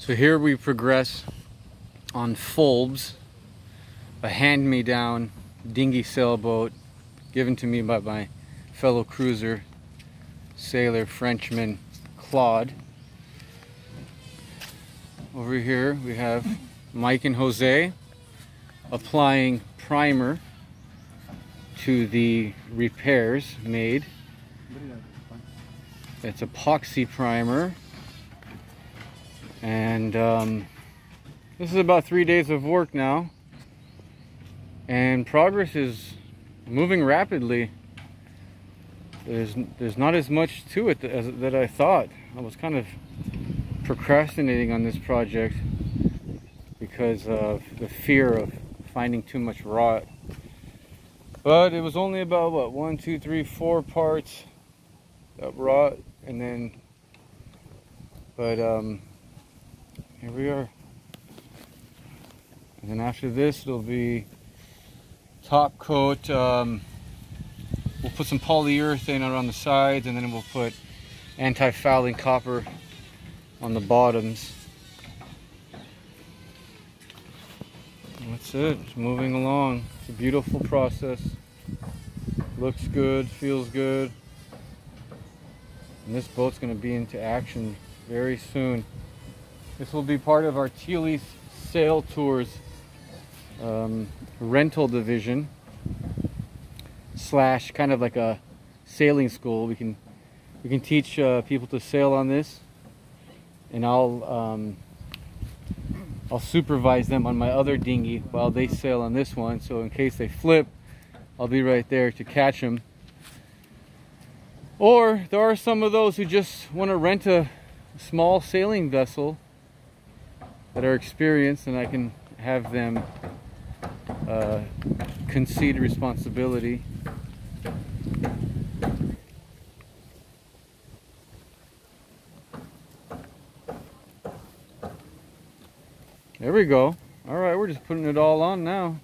So here we progress on Fulbs, a hand-me-down dinghy sailboat given to me by my fellow cruiser, sailor Frenchman Claude. Over here we have Mike and Jose applying primer to the repairs made. It's epoxy primer, and this is about 3 days of work now, and progress is moving rapidly. There's not as much to it that I thought. I was kind of procrastinating on this project because of the fear of finding too much rot. But it was only about, what, 1, 2, 3, 4 parts that rot, and then, but here we are. And then after this, it'll be top coat. We'll put some polyurethane around the sides, and then we'll put anti-fouling copper on the bottoms. And that's it. It's moving along. It's a beautiful process. Looks good, feels good. And this boat's going to be into action very soon. This will be part of our Tealy's Sail Tours rental division slash kind of like a sailing school. We can teach people to sail on this, and I'll supervise them on my other dinghy while they sail on this one. So in case they flip, I'll be right there to catch them. Or there are some of those who just want to rent a small sailing vessel that are experienced, and I can have them concede responsibility. There we go. All right, we're just putting it all on now.